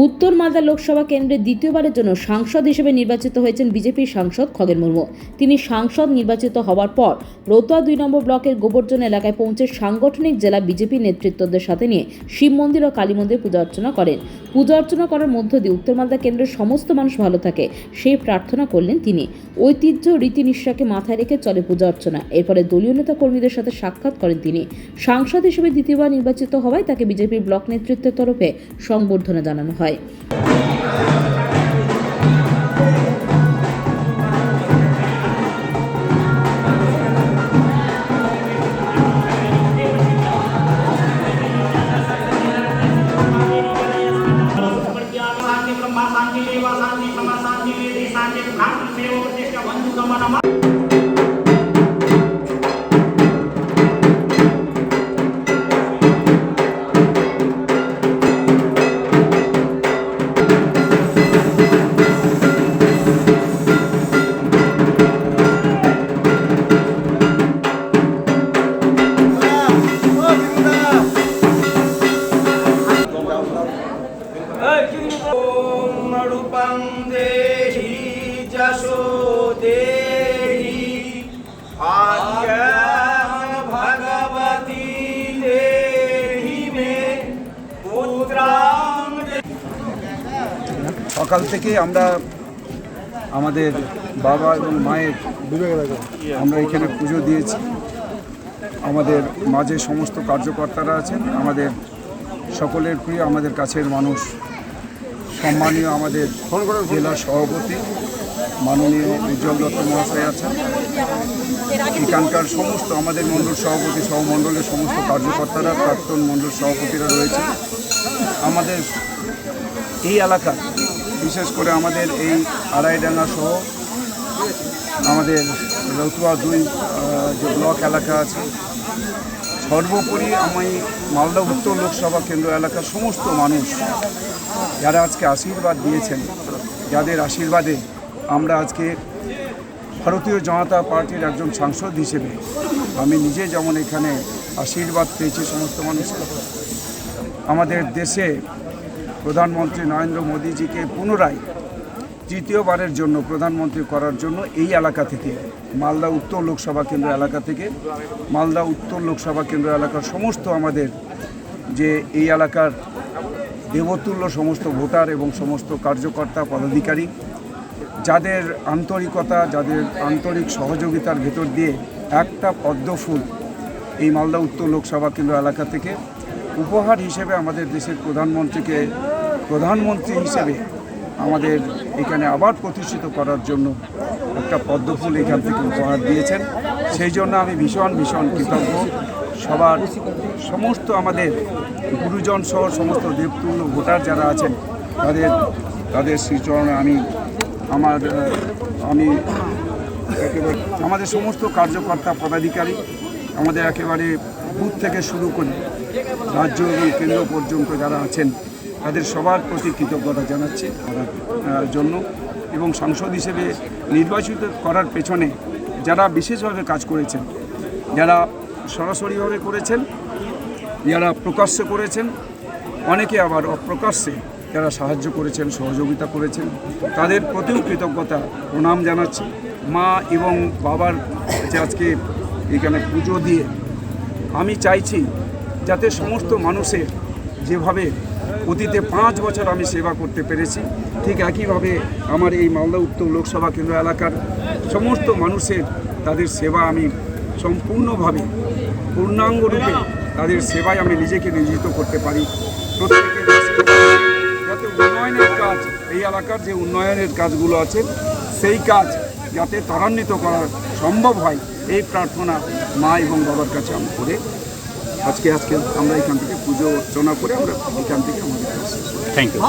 উত্তর মালদা লোকসভা কেন্দ্রের দ্বিতীয়বারের জন্য সাংসদ হিসেবে নির্বাচিত হয়েছেন বিজেপির সাংসদ খগেন মুর্মু। তিনি সাংসদ নির্বাচিত হওয়ার পর রতুয়া 2 নম্বর ব্লকের গোবর্ধন এলাকায় পৌঁছে সাংগঠনিক জেলা বিজেপি নেতৃত্বদের সাথে নিয়ে শিব মন্দির ও কালী মন্দির পূজা অর্চনা করেন। পূজা অর্চনা করার মধ্য দিয়ে উত্তর মালদা কেন্দ্রের সমস্ত মানুষ ভালো থাকে সেই প্রার্থনা করলেন তিনি। ঐতিহ্য রীতি নিষ্ঠাকে মাথায় রেখে চলে পূজা অর্চনা। এরপরে দলীয় নেতা কর্মীদের সাথে সাক্ষাৎ করেন তিনি। সাংসদ হিসেবে দ্বিতীয়বার নির্বাচিত হওয়ায় তাকে বিজেপির ব্লক নেতৃত্বের তরফে সংবর্ধনা জানানো হয়। रूपं देहि जशो देहि भाग्यं भगवती देहि मे पुत्रां। সকাল থেকে আমরা আমাদের বাবা এবং মায়ের আমরা এখানে পুজো দিয়েছি। আমাদের মাঝে সমস্ত কার্যকর্তারা আছেন, আমাদের সকলের প্রিয়, আমাদের কাছের মানুষ, সম্মানীয় আমাদের জেলা সভাপতি মাননীয় উজ্জ্বল দত্ত মহাশয় আছেন। এখানকার সমস্ত আমাদের মণ্ডল সভাপতি সহ মণ্ডলের সমস্ত কার্যকর্তারা, প্রাক্তন মণ্ডল সভাপতিরা রয়েছে। আমাদের এই এলাকা, বিশেষ করে আমাদের এই আড়াইডাঙ্গা সহ আমাদের রতুয়া 2 যে ব্লক এলাকা আছে, সর্বোপরি আমি মালদা উত্তর লোকসভা কেন্দ্র এলাকার সমস্ত মানুষ যারা আজকে আশীর্বাদ দিয়েছেন, যাদের আশীর্বাদে আমরা আজকে ভারতীয় জনতা পার্টির একজন সাংসদ হিসেবে আমি নিজে যেমন এখানে আশীর্বাদ পেয়েছি সমস্ত মানুষের, আমাদের দেশে প্রধানমন্ত্রী নরেন্দ্র মোদীজিকে পুনরায় তৃতীয়বারের জন্য প্রধানমন্ত্রী করার জন্য এই এলাকা থেকে, মালদা উত্তর লোকসভা কেন্দ্র এলাকা থেকে, মালদা উত্তর লোকসভা কেন্দ্র এলাকার সমস্ত আমাদের যে এই এলাকার দেবতুল্য সমস্ত ভোটার এবং সমস্ত কার্যকর্তা পদাধিকারী, যাদের আন্তরিকতা, যাদের আন্তরিক সহযোগিতার ভেতর দিয়ে একটা পদ্ম ফুল এই মালদা উত্তর লোকসভা কেন্দ্র এলাকা থেকে উপহার হিসেবে আমাদের দেশের প্রধানমন্ত্রীকে প্রধানমন্ত্রী হিসেবে আমাদের এখানে আবার প্রতিষ্ঠিত করার জন্য একটা পদ্মফুল এখান থেকে উপহার দিয়েছেন। সেই জন্য আমি ভীষণ কৃতজ্ঞ। সবার সমস্ত আমাদের গুরুজন সহ সমস্ত দেবতুল্য ভোটার যারা আছেন তাদের শ্রীচরণে আমি একেবারে আমাদের সমস্ত কার্যকর্তা পদাধিকারী, আমাদের একেবারে বুথ থেকে শুরু করে রাজ্য এবং কেন্দ্র পর্যন্ত যারা আছেন তাদের সবার প্রতি কৃতজ্ঞতা জানাচ্ছি জন্য। এবং সাংসদ হিসেবে নির্বাচিত করার পেছনে যারা বিশেষভাবে কাজ করেছেন, যারা সরাসরিভাবে করেছেন, যারা প্রকাশ্যে করেছেন, অনেকে আবার অপ্রকাশ্যে যারা সাহায্য করেছেন, সহযোগিতা করেছেন, তাদের প্রতিও কৃতজ্ঞতা প্রণাম জানাচ্ছি। মা এবং বাবার কাছে আজকে এখানে পুজো দিয়ে আমি চাইছি যাতে সমস্ত মানুষের যেভাবে অতীতে 5 বছর আমি সেবা করতে পেরেছি, ঠিক একইভাবে আমার এই মালদা উত্তর লোকসভা কেন্দ্র এলাকার সমস্ত মানুষের তাদের সেবা আমি সম্পূর্ণভাবে পূর্ণাঙ্গরূপে তাদের সেবায় আমি নিজেকে নিয়োজিত করতে পারি। প্রত্যেকের যাতে উন্নয়নের কাজ, এই এলাকার যে উন্নয়নের কাজগুলো আছে সেই কাজ যাতে ত্বরান্বিত করা সম্ভব হয়, এই প্রার্থনা মা এবং বাবার কাছে আমি করে আজকে আমরা এখান থেকে পুজো অর্চনা করে আমরা এখান থেকে আমাদের থ্যাংক ইউ।